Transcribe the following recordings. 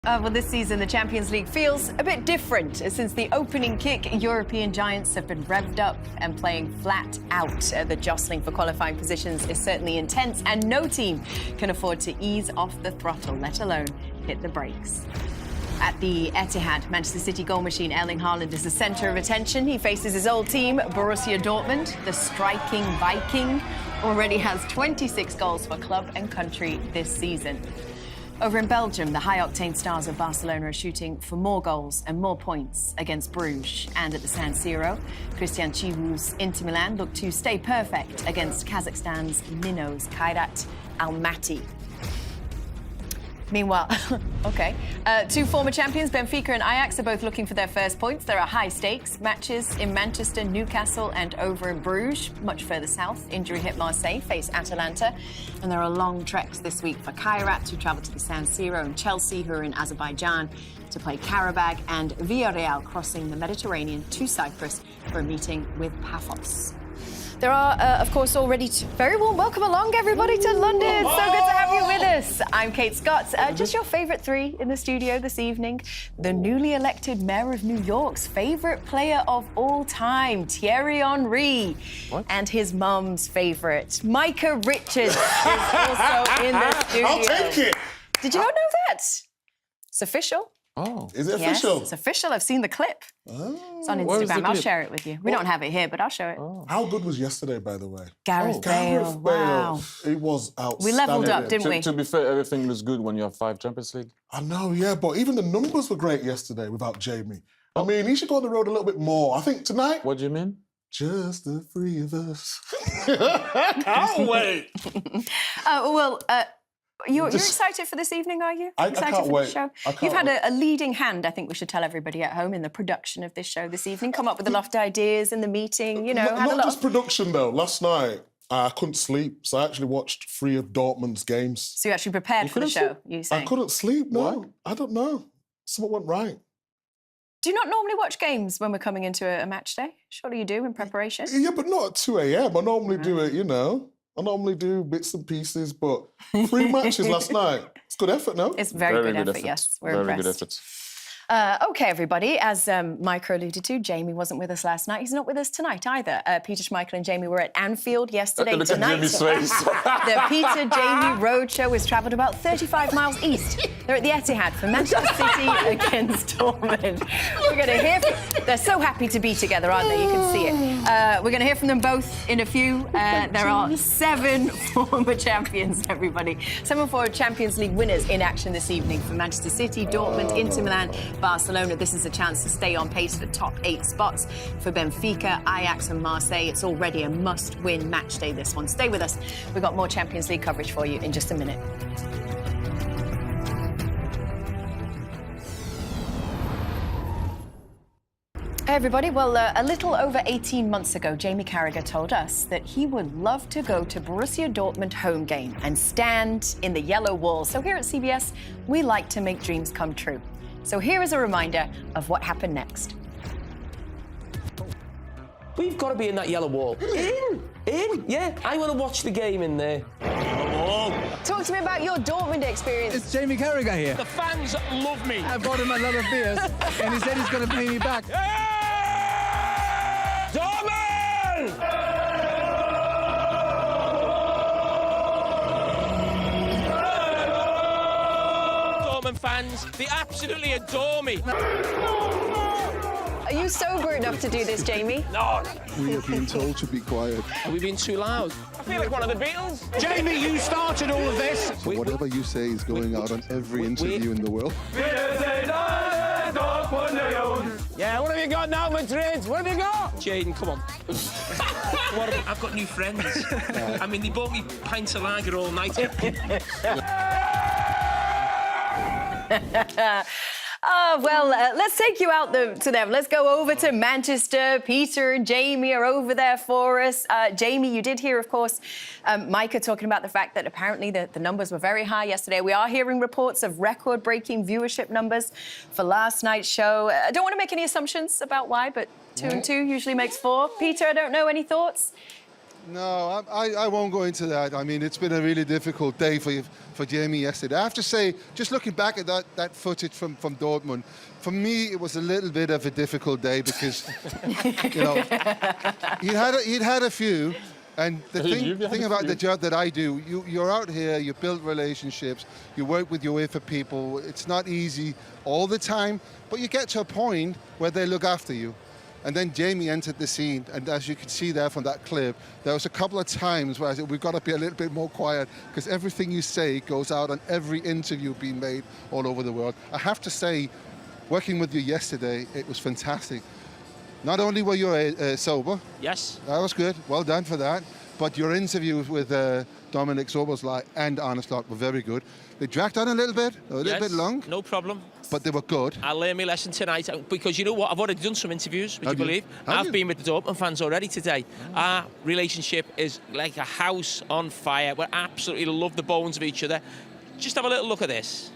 Well, this season, the Champions League feels a bit different. Since the opening kick, European giants have been revved up and playing flat out. The jostling for qualifying positions is certainly intense, and no team can afford to ease off the throttle, let alone hit the brakes. At the Etihad, Manchester City goal machine Erling Haaland is the centre of attention. He faces his old team, Borussia Dortmund. The striking Viking already has 26 goals for club and country this season. Over in Belgium, the high-octane stars of Barcelona are shooting for more goals and more points against Bruges. And at the San Siro, Christian Chivu's Inter Milan look to stay perfect against Kazakhstan's Minnows Kairat Almaty. Meanwhile, two former champions, Benfica and Ajax, are both looking for their first points. There are high-stakes matches in Manchester, Newcastle and over in Bruges. Much further south, injury-hit Marseille face Atalanta. And there are long treks this week for Kairat, who travel to the San Siro, and Chelsea, who are in Azerbaijan, to play Carragher, and Villarreal crossing the Mediterranean to Cyprus for a meeting with Paphos. There are, of course, already very warm welcome along, everybody, to London. It's so good to have you with us. I'm Kate Scott. Just your favourite three in the studio this evening. The newly elected mayor of New York's favourite player of all time, Thierry Henry. What? And his mum's favourite, Micah Richards, is also in the studio. I'll take it. Did you not know that? It's official. Oh, is it official? Yes, it's official. I've seen the clip. Oh. It's on Instagram. I'll share it with you. We don't have it here, but I'll show it. Oh. How good was yesterday, by the way? Gareth Bale. Wow. It was outstanding. We levelled up, didn't we? To be fair, everything looks good when you have 5 Champions League. I know, yeah, but even the numbers were great yesterday without Jamie. I mean, he should go on the road a little bit more. I think tonight... What do you mean? Just the three of us. Can't wait. You're excited for this evening, are you? I can't wait. You've had a leading hand, I think we should tell everybody at home, in the production of this show this evening. Come up with a lot of ideas in the meeting, you know. Not just production, though. Last night, I couldn't sleep, so I actually watched 3 of Dortmund's games. So you actually prepared for the show, you saying? I couldn't sleep, no. What? I don't know. Something went right. Do you not normally watch games when we're coming into a match day? Surely you do in preparation? Yeah, but not at 2 a.m. I normally do it, you know. I normally do bits and pieces, but 3 matches last night. It's good effort, no? It's very good effort, yes. We're impressed. Very good effort. OK, everybody, as Micah alluded to, Jamie wasn't with us last night. He's not with us tonight either. Peter Schmeichel and Jamie were at Anfield yesterday. Look at Jamie's face. The Peter-Jamie Roadshow has travelled about 35 miles east. They're at the Etihad for Manchester City against Dortmund. We're going to hear from... They're so happy to be together, aren't they? You can see it. We're going to hear from them both in a few. There are 7 former champions, everybody. 7 former Champions League winners in action this evening for Manchester City, Dortmund, Inter Milan, Barcelona. This is a chance to stay on pace for top 8 spots for Benfica, Ajax and Marseille. It's already a must-win match day, this one. Stay with us. We've got more Champions League coverage for you in just a minute. Hey everybody, well, a little over 18 months ago, Jamie Carragher told us that he would love to go to Borussia Dortmund home game and stand in the yellow wall. So here at CBS, we like to make dreams come true. So here is a reminder of what happened next. We've got to be in that yellow wall. In? Yeah, I want to watch the game in there. Talk to me about your Dortmund experience. It's Jamie Carragher here. The fans love me. I bought him a lot of beers, and he said he's going to pay me back. Dortmund! Dortmund fans, they absolutely adore me. Are you sober enough to do this, Jamie? No. We have been told to be quiet. Are we being too loud? I feel like one of the Beatles. Jamie, you started all of this. Whatever you say is going out on every interview in the world. Yeah, what have you got now, Madrid? What have you got? Jaden, come on. I've got new friends. I mean, they bought me pints of lager all night. Let's take you out to them. Let's go over to Manchester. Peter and Jamie are over there for us. Jamie, you did hear, of course, Micah talking about the fact that apparently the numbers were very high yesterday. We are hearing reports of record-breaking viewership numbers for last night's show. I don't want to make any assumptions about why, but 2 and 2 usually makes 4. Peter, I don't know, any thoughts? No, I won't go into that. I mean, it's been a really difficult day for Jamie yesterday. I have to say, just looking back at that footage from Dortmund, for me, it was a little bit of a difficult day because, you know, he'd had a few. And the thing about the job that I do, you're out here, you build relationships, you work with your UEFA people. It's not easy all the time, but you get to a point where they look after you. And then Jamie entered the scene, and as you can see there from that clip, there was a couple of times where I said, we've got to be a little bit more quiet, because everything you say goes out on every interview being made all over the world. I have to say, working with you yesterday, it was fantastic. Not only were you sober. Yes. That was good. Well done for that. But your interviews with Dominic Soboslai and Arne Slot were very good. They dragged on a little bit bit long. No problem. But they were good. I'll learn my lesson tonight because you know what? I've already done some interviews, would you believe? I've been with the Dortmund fans already today. Our relationship is like a house on fire. We absolutely love the bones of each other. Just have a little look at this.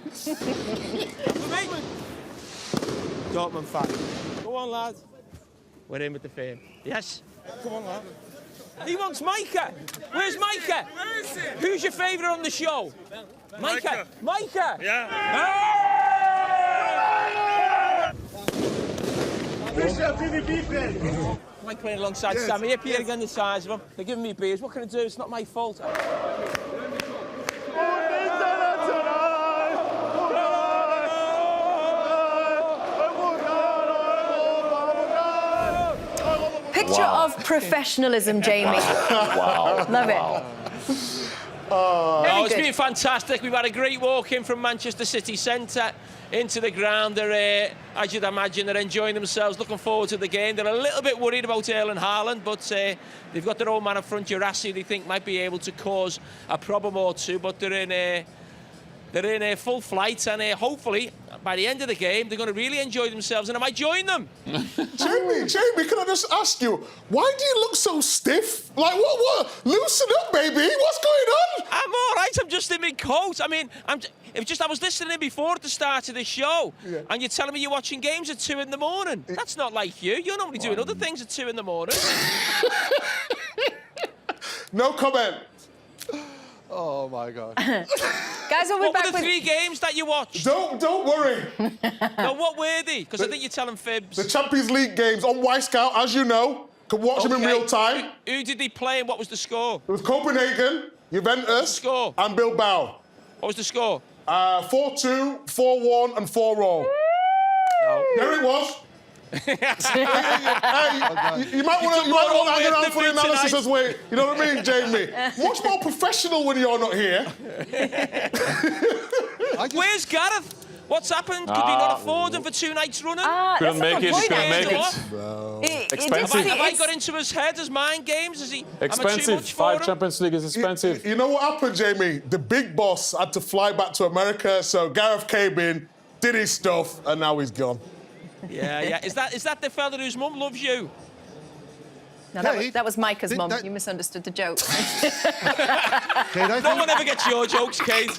Dortmund fan. Go on, lad. We're in with the fame. Yes? Come on, lad. He wants Micah. Where's Micah? Who's your favourite on the show? Micah. Micah? Yeah. Mike playing alongside Sammy. Here, Pierre again the size of him. They're giving me beers. What can I do? It's not my fault. Picture of professionalism, Jamie. Wow. Love it. No, it's been fantastic. We've had a great walk in from Manchester City Centre into the ground. They're, as you'd imagine, they're enjoying themselves, looking forward to the game. They're a little bit worried about Erling Haaland, but they've got their own man up front, Jurassi, they think might be able to cause a problem or two, but they're in full flight, and hopefully, by the end of the game, they're going to really enjoy themselves, and I might join them. Jamie, can I just ask you, why do you look so stiff? Like, what? Loosen up, baby. What's going on? I'm all right. I'm just in my coat. I mean, I was listening before at the start of the show, and you're telling me you're watching games at 2 in the morning. That's not like you. You're normally doing other things at 2 in the morning. No comment. Oh, my God. Guys, we'll be What back were the with... 3 games that you watched? Don't worry. No, what were they? Because I think you're telling fibs. The Champions League games on Wisecout, as you know, can watch them in real time. Who did they play and what was the score? It was Copenhagen, Juventus, Score. and Bilbao. What was the score? 4-2, 4-1, and 4-all. No. There it was. Hey, you might want to hang around for the analysis as well. You know what I mean, Jamie? Much more professional when you're not here. Where's Gareth? What's happened? Could we not afford him for 2 nights running? Couldn't make it. Couldn't make it. Expensive. Have I got into his head as mind games? Is he? Expensive. Am I too much for 5 him? Champions League is expensive. You know what happened, Jamie? The big boss had to fly back to America, so Gareth came in, did his stuff, and now he's gone. Yeah. Is that the fella whose mum loves you? No, that was Micah's mum. You misunderstood the joke. Kate, No one ever gets your jokes, Kate.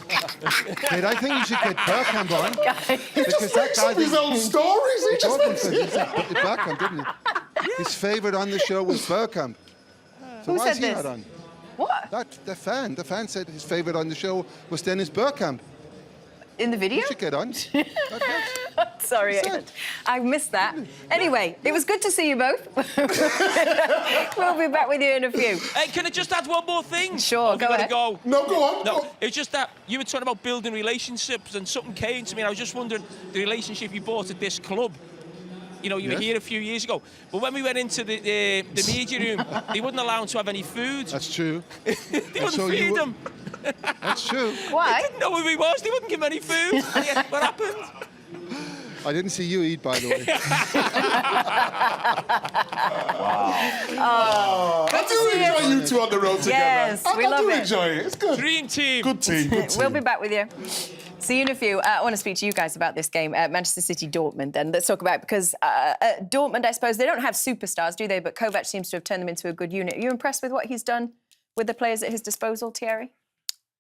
Kate, I think you should get Bergkamp on. Because that guy his own stories. He just makes He said Bergkamp, didn't he? His favourite on the show was Bergkamp. So Who why is said he this? not on? What? The fan said his favourite on the show was Dennis Bergkamp. In the video? You should get on. Sorry, I missed that. Anyway, it was good to see you both. We'll be back with you in a few. Hey, can I just add one more thing? Sure, go ahead. Go? No, go on. No, it's just that you were talking about building relationships, and something came to me, and I was just wondering the relationship you bought at this club. You know, you were here a few years ago, but when we went into the media room, they wouldn't allow him to have any food. That's true. They wouldn't feed him. That's true. Why? They didn't know who he was. They wouldn't give him any food. And yet, what happened? I didn't see you eat, by the way. I do enjoy you two on the road together. Yes, we love I do it. enjoy it. It's good. Dream team. Good team. Good team. We'll be back with you. See you in a few. I want to speak to you guys about this game, Manchester City Dortmund. Then let's talk about it, because Dortmund, I suppose they don't have superstars, do they? But Kovac seems to have turned them into a good unit. Are you impressed with what he's done with the players at his disposal, Thierry?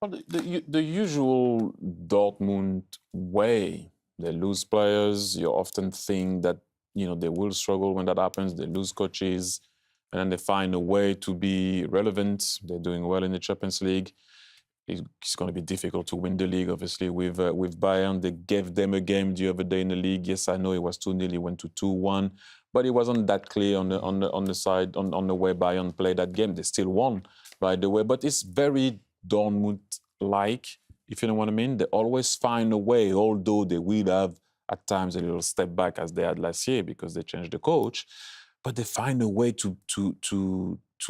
Well, the usual Dortmund way. They lose players. You often think that they will struggle when that happens. They lose coaches. and then they find a way to be relevant. They're doing well in the Champions League. It's going to be difficult to win the league, obviously, with Bayern. They gave them a game the other day in the league. Yes, I know it was 2-0, it went to 2-1, but it wasn't that clear on the side, on the way Bayern played that game. They still won, by the way, but it's very Dortmund-like, if you know what I mean. They always find a way, although they will have at times a little step back as they had last year because they changed the coach, but they find a way to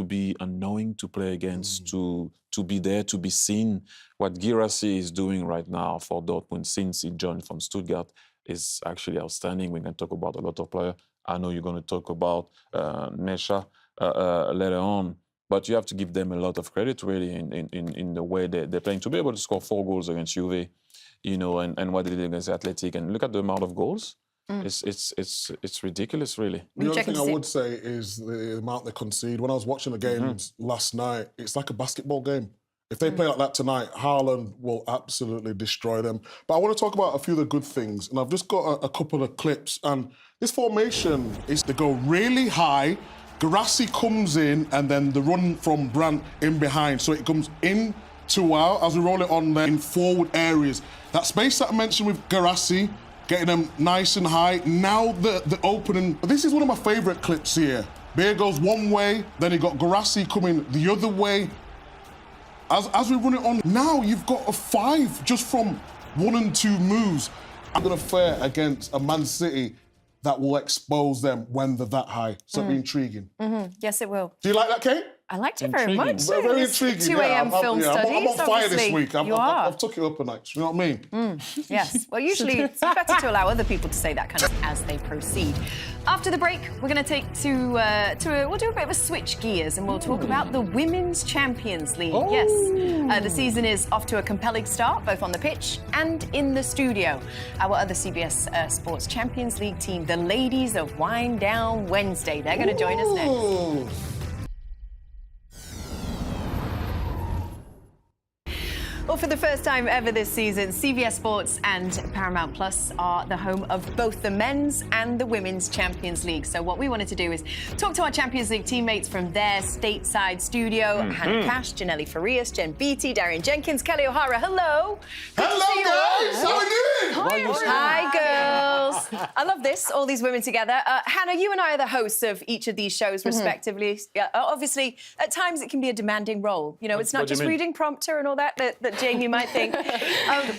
be annoying to play against, to be there, to be seen. What Guirassy is doing right now for Dortmund since he joined from Stuttgart is actually outstanding. We can talk about a lot of players. I know you're going to talk about Nesha later on, but you have to give them a lot of credit, really, in the way they're playing. To be able to score 4 goals against Juve, you know, and what they did against Athletic, and look at the amount of goals. It's ridiculous, really. The other thing I would say is the amount they concede. When I was watching the games last night, it's like a basketball game. If they play like that tonight, Haaland will absolutely destroy them. But I want to talk about a few of the good things, and I've just got a couple of clips. And this formation is to go really high. Guirassy comes in, and then the run from Brandt in behind. So it comes in to out as we roll it on there in forward areas. That space that I mentioned with Guirassy, getting them nice and high. Now the opening. This is one of my favourite clips here. Bear goes one way, then you got Guirassy coming the other way. As we run it on, now you've got a 5 just from 1 and 2 moves. I'm going to fare against a Man City that will expose them when they're that high. So it'll be intriguing. Yes, it will. Do you like that, Kate? I liked it very much. Very intriguing. 2 a.m. film studies. I'm on fire this week. I've took it up a notch. You know what I mean? Yes. Well, usually it's better to allow other people to say that kind of as they proceed. After the break, we're going to take we'll do a bit of a switch gears and we'll talk about the Women's Champions League. Yes. The season is off to a compelling start, both on the pitch and in the studio. Our other CBS Sports Champions League team, the ladies of Wind Down Wednesday. They're going to join us next. Well, for the first time ever this season, CBS Sports and Paramount Plus are the home of both the men's and the women's Champions League. So what we wanted to do is talk to our Champions League teammates from their stateside studio. Hannah Cash, Janelli Farias, Jen Beattie, Darian Jenkins, Kelly O'Hara. Hello. Hello, guys. How are you doing? Hi, girls. I love this, all these women together. Hannah, you and I are the hosts of each of these shows, respectively. Obviously, at times it can be a demanding role. You know, it's not just reading prompter and all that Jamie might think.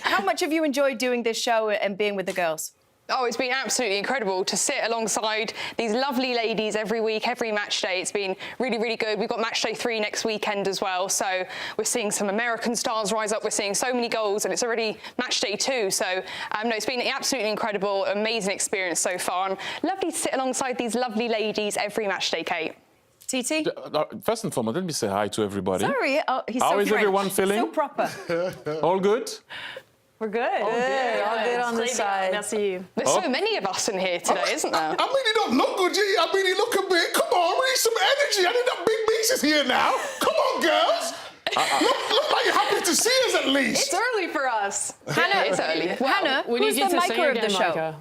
How much have you enjoyed doing this show and being with the girls? Oh, it's been absolutely incredible to sit alongside these lovely ladies every week, every match day. It's been really, really good. We've got match day 3 next weekend as well. So we're seeing some American stars rise up. We're seeing so many goals, and it's already match day 2. So, no, it's been absolutely incredible, amazing experience so far. And lovely to sit alongside these lovely ladies every match day, Kate. TT? First and foremost, let me say hi to everybody. Sorry, he's How so is everyone feeling? So proper. All good? We're good. All good on this side. Merci. There's so many of us in here today, isn't there? I mean, you don't look good, G. I mean, you look a bit. Come on, we need some energy. I need that big Beast is here now. Come on, girls. Look like you're happy to see us at least. It's early for us. Hannah, it's early. Hannah, who's the Micah of the show?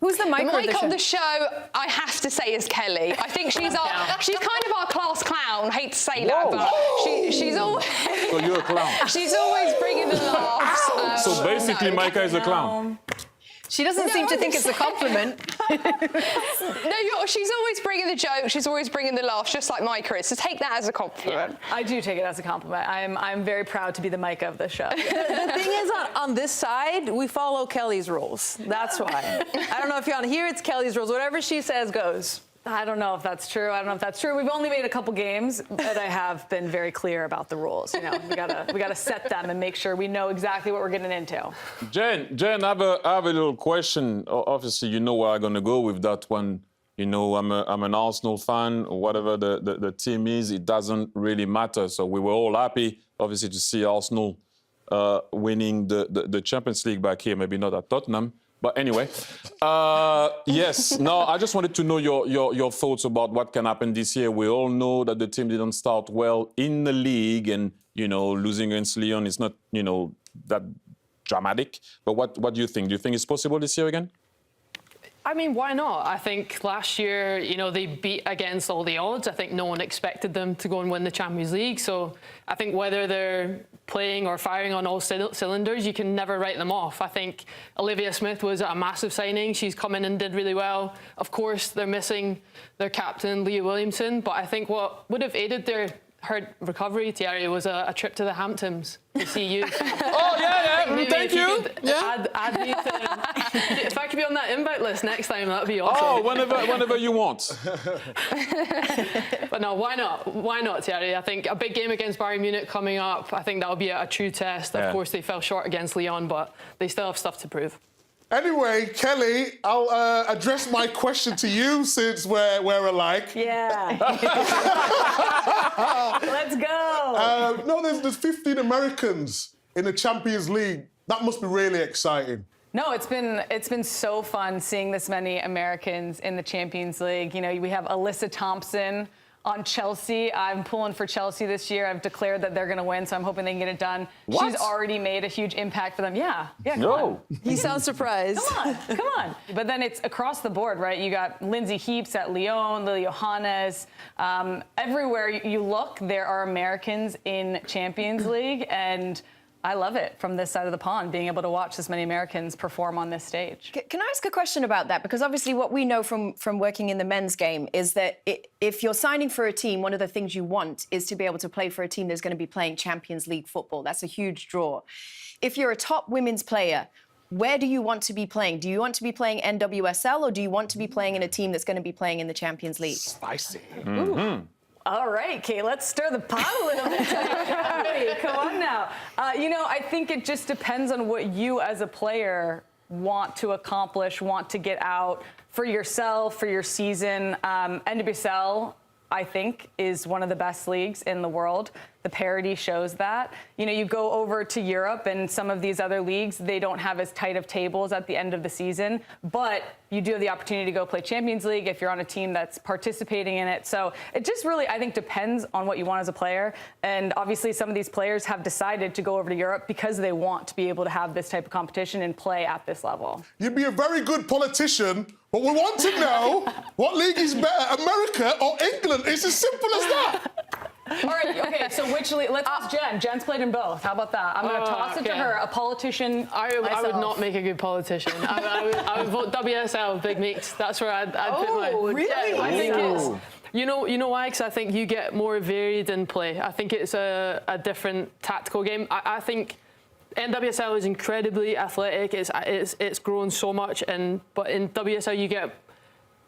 Who's the Micah of the show? I have to say is Kelly. I think she's kind of our class clown. I hate to say that, but she's always. So you're a clown. She's always bringing the laughs. So basically, Micah is a clown. She doesn't seem to think it's a compliment. She's always bringing the joke. She's always bringing the laughs, just like Micah is. So take that as a compliment. I do take it as a compliment. I'm very proud to be the Micah of the show. The thing is, on this side, we follow Kelly's rules. That's why. I don't know if you're on here, it's Kelly's rules. Whatever she says goes. I don't know if that's true. We've only made a couple games, but I have been very clear about the rules. You know, we gotta set them and make sure we know exactly what we're getting into. Jen, I have a little question. Obviously, you know where I'm gonna go with that one. You know, I'm an Arsenal fan. Whatever the team is, it doesn't really matter. So we were all happy, obviously, to see Arsenal winning the Champions League back here. Maybe not at Tottenham. But anyway, yes. No, I just wanted to know your thoughts about what can happen this year. We all know that the team didn't start well in the league, and losing against Lyon is not that dramatic. But what do you think? Do you think it's possible this year again? I mean, why not? I think last year, you know, they beat against all the odds. I think no one expected them to go and win the Champions League. So I think whether they're playing or firing on all cylinders, you can never write them off. I think Olivia Smith was a massive signing. She's come in and did really well. Of course, they're missing their captain, Leah Williamson. But I think what would have aided her recovery, Thierry, was a trip to the Hamptons to see you. Oh, yeah. Thank you. Add me to, if I could be on that invite list next time, that'd be awesome. Oh, whenever you want. But no, why not? Why not, Thierry? I think a big game against Bayern Munich coming up. I think that'll be a true test. Yeah. Of course, they fell short against Lyon, but they still have stuff to prove. Anyway, Kelly, I'll address my question to you since we're alike. Yeah. Let's go. No, there's 15 Americans in the Champions League. That must be really exciting. No, it's been so fun seeing this many Americans in the Champions League. You know, we have Alyssa Thompson on Chelsea. I'm pulling for Chelsea this year. I've declared that they're going to win, so I'm hoping they can get it done. What? She's already made a huge impact for them. Yeah, No. He sounds surprised. come on. But then it's across the board, right? You got Lindsay Heaps at Lyon, Lily Johannes. Everywhere you look, there are Americans in Champions League, and I love it from this side of the pond, being able to watch this many Americans perform on this stage. Can I ask a question about that? Because obviously what we know from working in the men's game is that if you're signing for a team, one of the things you want is to be able to play for a team that's going to be playing Champions League football. That's a huge draw. If you're a top women's player, where do you want to be playing? Do you want to be playing NWSL or do you want to be playing in a team that's going to be playing in the Champions League? Spicy. Ooh. All right, Kate, let's stir the pot a little bit. Come on now. You know, I think it just depends on what you as a player want to accomplish, want to get out for yourself, for your season. NWSL, I think, is one of the best leagues in the world. The parity shows that. You know, you go over to Europe and some of these other leagues, they don't have as tight of tables at the end of the season, but you do have the opportunity to go play Champions League if you're on a team that's participating in it. So it just really, I think, depends on what you want as a player. And obviously some of these players have decided to go over to Europe because they want to be able to have this type of competition and play at this level. You'd be a very good politician, but we want to know what league is better, America or England? It's as simple as that. All right, okay, so which league? Let's ask Jen. Jen's played in both. How about that? I'm going to toss it to her, a politician. I would not make a good politician. I would vote WSL, Big Meats. That's where I'd put my... Really? Yeah, I think it's... You know why? Because I think you get more varied in play. I think it's a different tactical game. I think NWSL is incredibly athletic. It's grown so much, but in WSL you get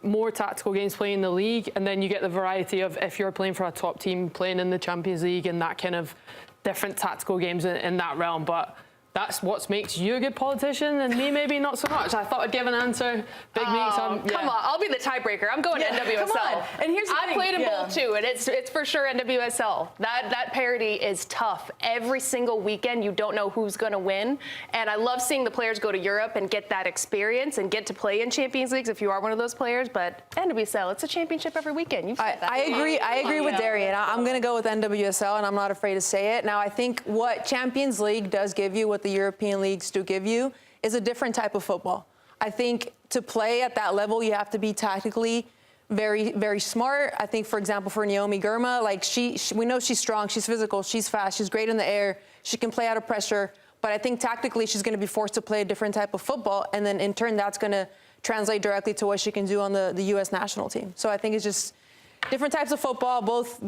more tactical games playing in the league, and then you get the variety of, if you're playing for a top team, playing in the Champions League and that kind of different tactical games in that realm. But that's what makes you a good politician, and me maybe not so much. I thought I'd give an answer. Big Meats. Come on, I'll be the tiebreaker. I'm going NWSL. Come on. And here's the I thing. played in both too, and it's for sure NWSL. That parity is tough. Every single weekend, you don't know who's going to win, and I love seeing the players go to Europe and get that experience and get to play in Champions Leagues if you are one of those players. But NWSL, it's a championship every weekend. You've said that. I agree with Darian. I'm going to go with NWSL, and I'm not afraid to say it. Now, I think what Champions League does give you, what the European leagues do give you, is a different type of football. I think to play at that level, you have to be tactically very, very smart. I think, for example, for Naomi Girma, like we know she's strong, she's physical, she's fast, she's great in the air, she can play out of pressure. But I think tactically, she's going to be forced to play a different type of football, and then in turn, that's going to translate directly to what she can do on the U.S. national team. So I think it's just different types of football. Both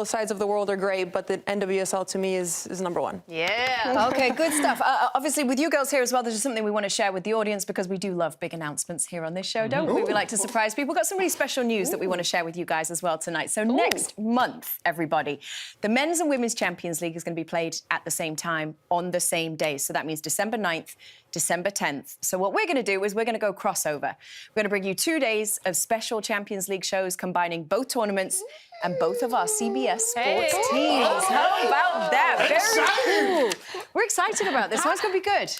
sides of the world are great, but the NWSL to me is number one. Yeah. Okay, good stuff. Obviously, with you girls here as well, there's something we want to share with the audience because we do love big announcements here on this show, don't we? We like to surprise people. We've got some really special news that we want to share with you guys as well tonight. So next month, everybody, the Men's and Women's Champions League is going to be played at the same time on the same day. So that means December 9th, December 10th. So what we're going to do is we're going to go crossover. We're going to bring you 2 days of special Champions League shows combining both tournaments and both of our CBS sports teams. How about that? Very cool. We're excited about this. So it's going to be good.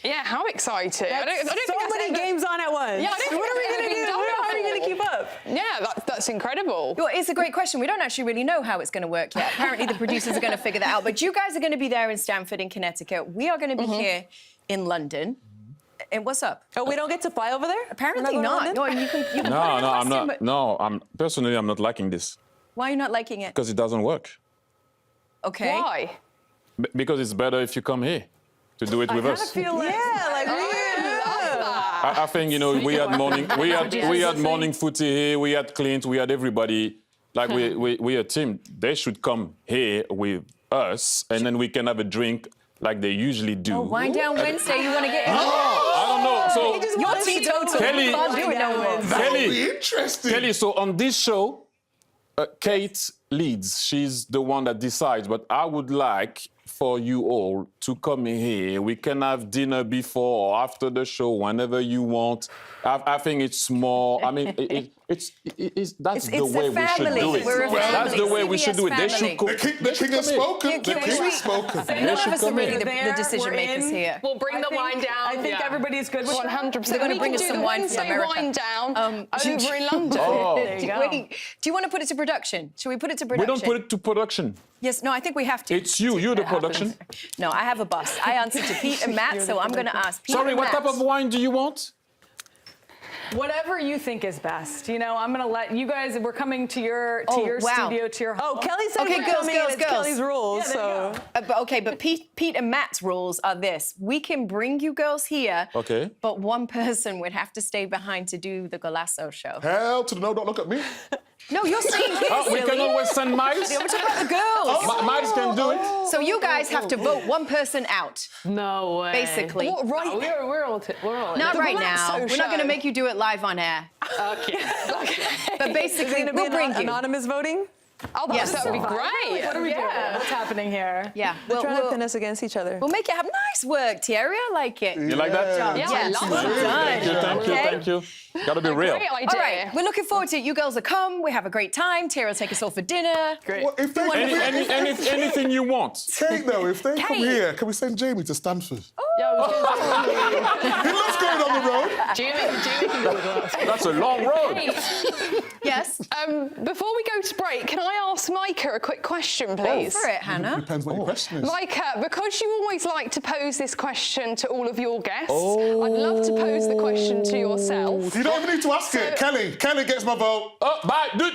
Yeah, how exciting. I don't so many games on at once. Yeah, what are we going to do? How are we going to keep up? Yeah, that's incredible. Well, it's a great question. We don't actually really know how it's going to work yet. Apparently, the producers are going to figure that out. But you guys are going to be there in Stamford, in Connecticut. We are going to be here in London. And what's up? Oh, we don't get to fly over there? Apparently not. No, you can put it in No, a I'm costume, not. but No, personally, I'm not liking this why are you not liking it? because it doesn't work. Okay. Why? Because it's better if you come here to do it with I us. feel like I think we had morning footy here. We had Clint. We had everybody. Like we a team. They should come here with us, and then we can have a drink like they usually do. Oh, Wind Down Wednesday, you want to get in? I don't know. So You're teetotal. Kelly- You can't do it no more. That would be interesting. Kelly, so on this show, Kate leads. She's the one that decides. But I would like for you all to come in here. We can have dinner before or after the show, whenever you want. I think it's more. I mean, that's the way we should do it. We're a That's family. the way we should do it. They CBS should cook. The king has spoken. The king has spoken. None of us are really the There, decision we're makers in. here. We'll bring the wine down. I think everybody's good with 100%. They're gonna We bring can us do some the wine from Wednesday America. wine down over in London. Oh. There you go. Wait, do you want to put it to production? Should we put it to production? We don't put it to production. Yes, no, I think we have to. It's you. You're the production. No, I have a boss. I answer to Pete and Matt, so I'm going to ask Pete Sorry, and what Matt. type of wine do you want? Whatever you think is best. I'm going to let you guys. We're coming to your Oh, wow. studio, to your home. Oh, Kelly said Okay, we're girls, coming girls, and it's girls. Kelly's rules, Yeah, there you so... But Pete and Matt's rules are this. We can bring you girls here, Okay. but one person would have to stay behind to do the Golasso show. Hell to the no, don't look at me. No, you're saying here, Oh, we can silly. always send Miles. We're talking about the girls. Miles can do it. So you guys have to vote one person out, No way. basically. What, right? No, we're all Not The right Golasso now. We're not going to show. make you do it live on air. Okay. But basically, Is it we'll bring you. anonymous voting? Oh, Yes. that would be great. What are we doing? What's happening here? Yeah, We're trying to pin us against each other. we'll make it happen. Nice work, Thierry. I like it. You like that? Yeah, Yes. I love Well it. done. Thank you. Gotta be real. Great idea. All right, we're looking forward to it. You girls will come. We have a great time. Tara will take us all for dinner. Great. Well, if they Anything you want. Kate, though, if they come Kate. here, can we send Jamie to Stanford? Yeah, I was gonna He loves going on the road. Jamie can do the glass. That's a long road. Yes. Before we go to break, can I ask Micah a quick question, please? Go for it, Hannah. Depends what your question is. Micah, because you always like to pose this question to all of your guests, I'd love to pose the question to yourself. You don't even need to ask it. Kelly gets my vote. Oh, bye. Do.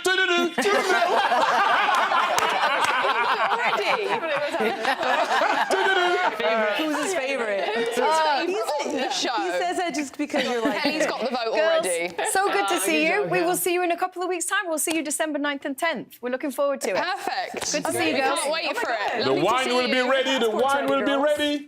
Already? Who's his favorite? Who's his favourite on the show? He says that just because you're like... Kelly's got the vote Girls, already. so good to see you. joke, We yeah. will see you in a couple of weeks' time. We'll see you December 9th and 10th. We're looking forward to it. Perfect. Good to see you, We girls. can't wait for it. The Lovely to wine see will be you. ready. The wine will be ready.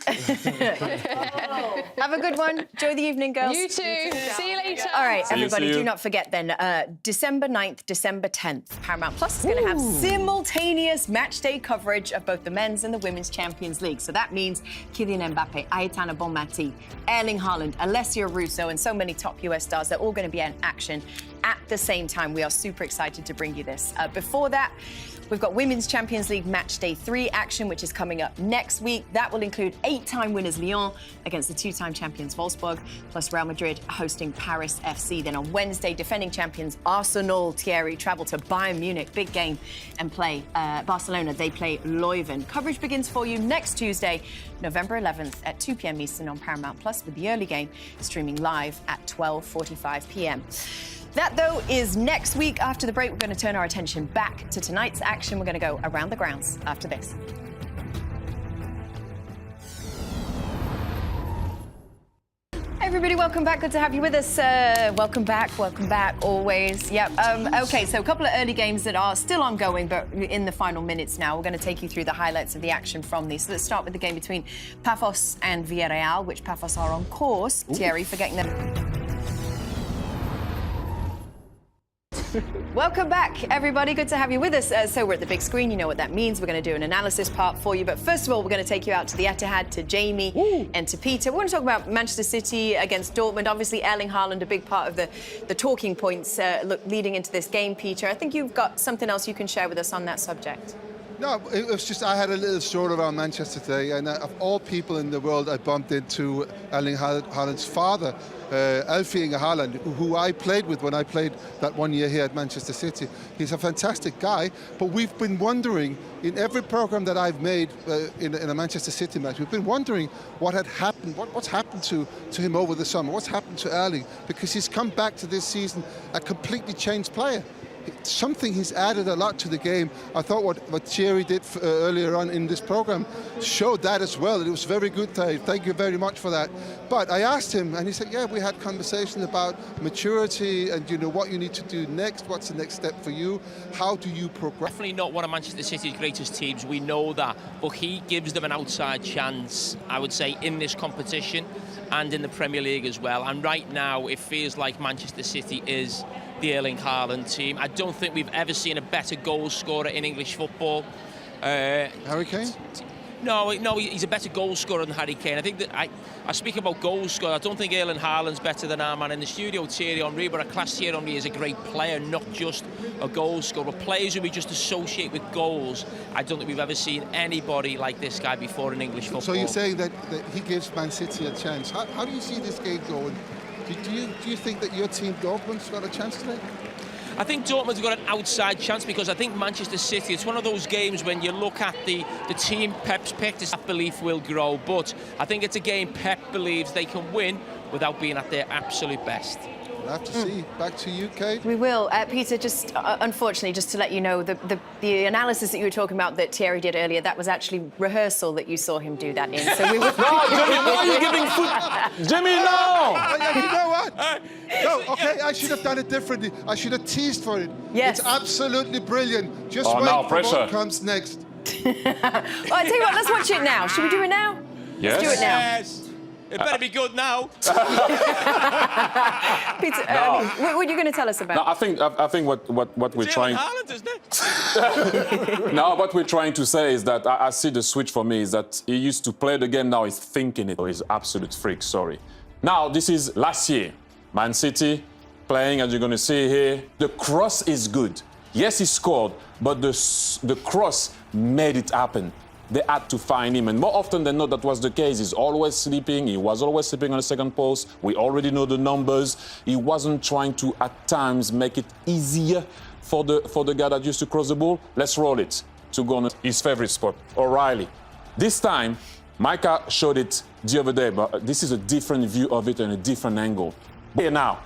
Have a good one. Enjoy the evening, girls. You too. See you later. All right, See you, everybody, see you. do not forget then, December 9th, December 10th, Paramount Plus is going to have simultaneous match day coverage of both the men's and the women's Champions League. So that means Kylian Mbappe, Aitana Bonmati, Erling Haaland, Alessia Russo, and so many top US stars. They're all going to be in action at the same time. We are super excited to bring you this. Before that, we've got Women's Champions League Match Day 3 action, which is coming up next week. That will include 8-time winners Lyon against the 2-time champions Wolfsburg, plus Real Madrid hosting Paris FC. Then on Wednesday, defending champions Arsenal, Thierry, travel to Bayern Munich, big game, and play Barcelona. They play Leuven. Coverage begins for you next Tuesday, November 11th at 2 p.m. Eastern on Paramount Plus, with the early game streaming live at 12:45 p.m. That, though, is next week. After the break, we're going to turn our attention back to tonight's action. We're going to go around the grounds after this. Hey everybody, welcome back. Good to have you with us. Welcome back, always. Yep. Okay, so a couple of early games that are still ongoing, but in the final minutes now. We're going to take you through the highlights of the action from these. So let's start with the game between Paphos and Villarreal, which Paphos are on course. Thierry, for getting them. Welcome back, everybody. Good to have you with us. So we're at the big screen. You know what that means. We're going to do an analysis part for you. But first of all, we're going to take you out to the Etihad, to Jamie and to Peter. We're going to talk about Manchester City against Dortmund. Obviously, Erling Haaland, a big part of the talking points leading into this game, Peter. I think you've got something else you can share with us on that subject. No, it was just I had a little stroll around Manchester today, and of all people in the world, I bumped into Erling Haaland's father, Erling Haaland, who I played with when I played that 1 year here at Manchester City. He's a fantastic guy, but we've been wondering, in every program that I've made in a Manchester City match, we've been wondering what had happened, what's happened to him over the summer, what's happened to Erling, because he's come back to this season a completely changed player. Something he's added a lot to the game. I thought what Thierry did earlier on in this program showed that as well. It was very good, Thierry. Thank you very much for that. But I asked him, and he said, yeah, we had conversations about maturity and, you know, what you need to do next. What's the next step for you? How do you progress? Definitely not one of Manchester City's greatest teams. We know that. But he gives them an outside chance, I would say, in this competition and in the Premier League as well. And right now, it feels like Manchester City is the Erling Haaland team. I don't think we've ever seen a better goal scorer in English football. Harry Kane? No, he's a better goal scorer than Harry Kane. I think that I speak about goal scorer. I don't think Erling Haaland's better than our man in the studio, Thierry Henry, but I class Thierry Henry as a great player, not just a goal scorer. Players who we just associate with goals, I don't think we've ever seen anybody like this guy before in English football. So you're saying that he gives Man City a chance. How do you see this game going? Do you think that your team, Dortmund's got a chance today? I think Dortmund's got an outside chance because I think Manchester City, it's one of those games when you look at the team Pep's picked, that belief will grow. But I think it's a game Pep believes they can win without being at their absolute best. We'll have to see. Back to you, Kate. We will. Peter, just unfortunately, just to let you know, the analysis that you were talking about that Thierry did earlier, that was actually rehearsal that you saw him do that in. So we were... No, Jimmy, why are you giving foot? Jimmy, no! You know what? No, okay, I should have done it differently. I should have teased for it. Yes. It's absolutely brilliant. Just wait now, for pressure. what comes next. Well, I tell you what, let's watch it now. Should we do it now? Yes. Let's do it now. Yes. It better be good now. Peter, what are you going to tell us about? No, I think what we're trying. Haaland, isn't it? Now, what we're trying to say is that I see the switch for me is that he used to play the game, now he's thinking it. He's absolute freak, sorry. Now, this is last year. Man City playing, as you're going to see here. The cross is good. Yes, he scored, but the cross made it happen. They had to find him, and more often than not, that was the case. He's always sleeping. He was always sleeping on the second post. We already know the numbers. He wasn't trying to, at times, make it easier for the guy that used to cross the ball. Let's roll it to go on his favorite spot, O'Reilly. This time, Micah showed it the other day, but this is a different view of it and a different angle. Here now,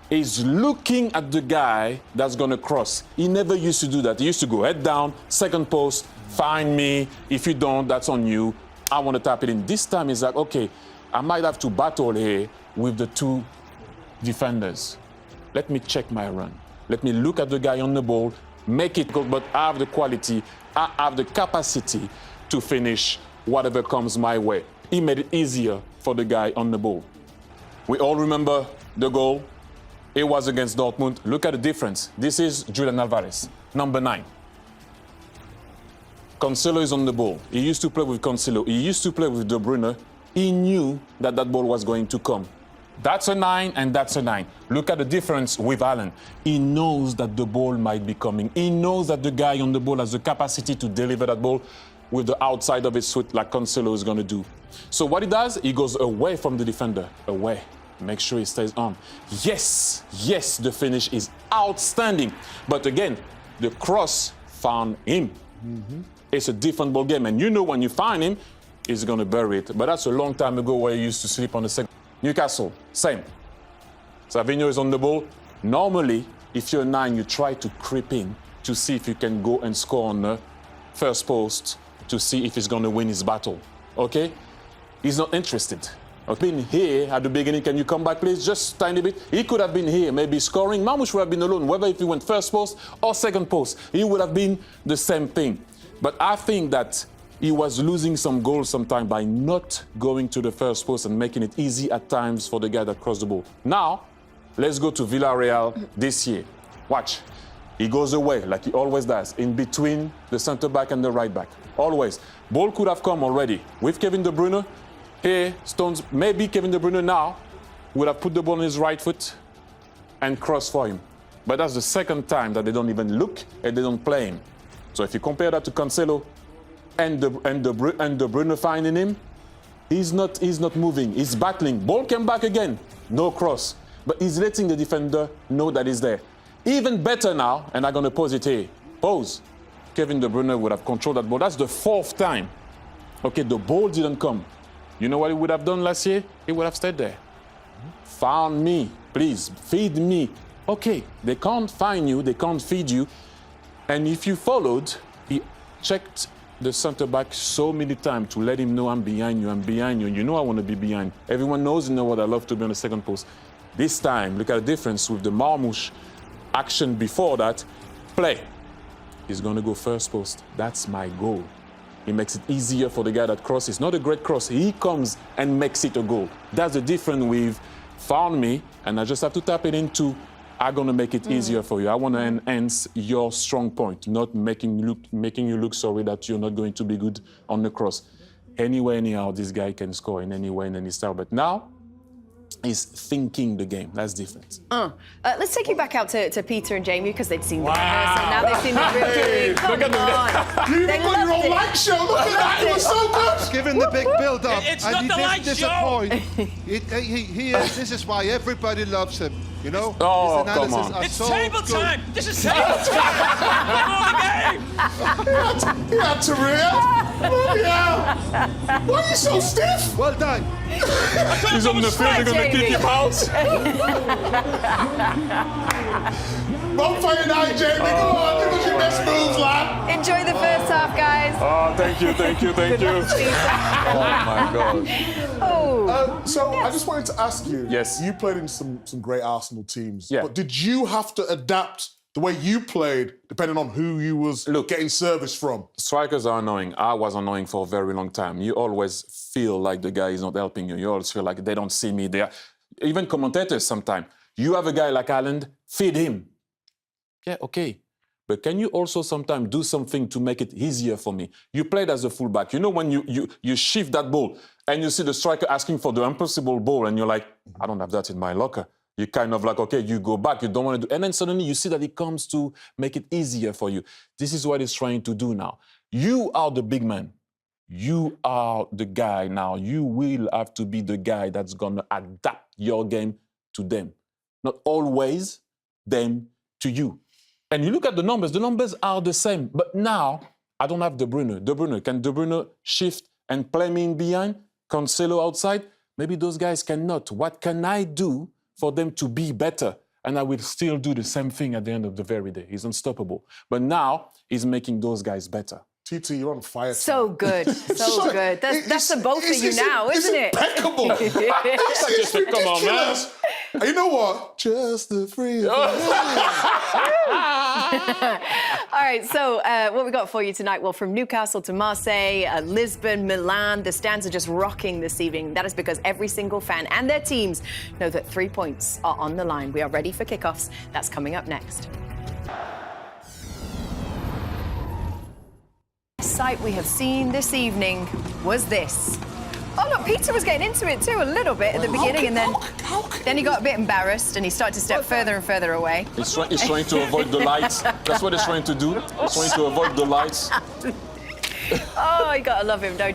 he's looking at the guy that's going to cross. He never used to do that. He used to go head down, second post, find me. If you don't, that's on you. I want to tap it in. This time, he's like, okay, I might have to battle here with the two defenders. Let me check my run. Let me look at the guy on the ball, make it good, but I have the quality, I have the capacity to finish whatever comes my way. He made it easier for the guy on the ball. We all remember the goal. It was against Dortmund. Look at the difference. This is Julian Alvarez, number 9. Cancelo is on the ball. He used to play with Cancelo. He used to play with De Bruyne. He knew that that ball was going to come. That's a 9 and that's a 9. Look at the difference with Haaland. He knows that the ball might be coming. He knows that the guy on the ball has the capacity to deliver that ball with the outside of his foot like Cancelo is going to do. So what he does, he goes away from the defender. Away. Make sure he stays on. Yes, the finish is outstanding. But again, the cross found him. Mm-hmm. It's a different ball game. And you know when you find him, he's going to bury it. But that's a long time ago where he used to sleep on the second. Newcastle, same. Savinho is on the ball. Normally, if you're 9, you try to creep in to see if you can go and score on the first post to see if he's going to win his battle. Okay? He's not interested. I've been here at the beginning. Can you come back, please? Just a tiny bit. He could have been here, maybe scoring. Mamouche would have been alone, whether if he went first post or second post. He would have been the same thing. But I think that he was losing some goals sometimes by not going to the first post and making it easy at times for the guy that crossed the ball. Now, let's go to Villarreal this year. Watch. He goes away, like he always does, in between the centre-back and the right-back. Always. Ball could have come already. With Kevin De Bruyne, here, Stones, maybe Kevin De Bruyne now would have put the ball on his right foot and crossed for him. But that's the second time that they don't even look and they don't play him. So if you compare that to Cancelo and the Bruno finding him, he's not moving. He's battling. Ball came back again. No cross. But he's letting the defender know that he's there. Even better now, and I'm going to pause it here. Pause. Kevin De Bruyne would have controlled that ball. That's the 4th time. Okay, the ball didn't come. You know what he would have done last year? He would have stayed there. Found me. Please, feed me. Okay, they can't find you. They can't feed you. And if you followed, he checked the centre-back so many times to let him know I'm behind you, I'm behind you. You know I want to be behind. Everyone knows, you know what, I love to be on the second post. This time, look at the difference with the Marmouche action before that. Play. He's going to go first post. That's my goal. He makes it easier for the guy that crosses. Not a great cross. He comes and makes it a goal. That's the difference with found me, and I just have to tap it into I'm going to make it easier for you. I want to enhance your strong point, not making you look sorry that you're not going to be good on the cross. Anyway, anyhow, this guy can score in any way, in any style. But now, he's thinking the game. That's different. Let's take you back out to Peter and Jamie because they'd seen the rehearsal. Now they've seen the real. Come on. You even got your own light show. Look at that. It was so good. Given the big build-up, It's and not he the light didn't show. disappoint. This is why everybody loves him. You know? Oh, His come analysis on. are It's so table good. time. This is table time. Before the game. He had to react. Yeah. Why are you so stiff? Well done. He's on the field, they're going to kick him out. One for you now, Jamie. Come on, give us your best moves, lad. Enjoy the first half, guys. Oh, thank you. Oh my God. So I just wanted to ask you. Yes. You played in some great Arsenal teams. Yeah. But did you have to adapt the way you played depending on who you was getting service from? Strikers are annoying. I was annoying for a very long time. You always feel like the guy is not helping you. You always feel like they don't see me there. Even commentators sometimes. You have a guy like Haaland, feed him. Yeah, okay. But can you also sometimes do something to make it easier for me? You played as a fullback. You know when you shift that ball and you see the striker asking for the impossible ball and you're like, I don't have that in my locker. You kind of like, okay, you go back, you don't want to do... And then suddenly you see that it comes to make it easier for you. This is what he's trying to do now. You are the big man. You are the guy now. You will have to be the guy that's going to adapt your game to them. Not always them to you. And you look at the numbers are the same. But now, I don't have De Bruyne. Can De Bruyne shift and play me in behind? Cancelo outside? Maybe those guys cannot. What can I do for them to be better? And I will still do the same thing at the end of the very day. He's unstoppable. But now, he's making those guys better. TT, you're on fire. So good. So good. That's the both of you now, isn't it? Impeccable. It's ridiculous. Come on, man. You know what? Just the free. All right, so what we got for you tonight? Well, from Newcastle to Marseille, Lisbon, Milan, the stands are just rocking this evening. That is because every single fan and their teams know that 3 points are on the line. We are ready for kickoffs. That's coming up next. The sight we have seen this evening was this. Oh, look, Peter was getting into it too a little bit at the beginning, and then he got a bit embarrassed and he started to step further and further away. He's trying to avoid the lights. That's what he's trying to do. He's trying to avoid the lights. Oh, you gotta love him, don't you?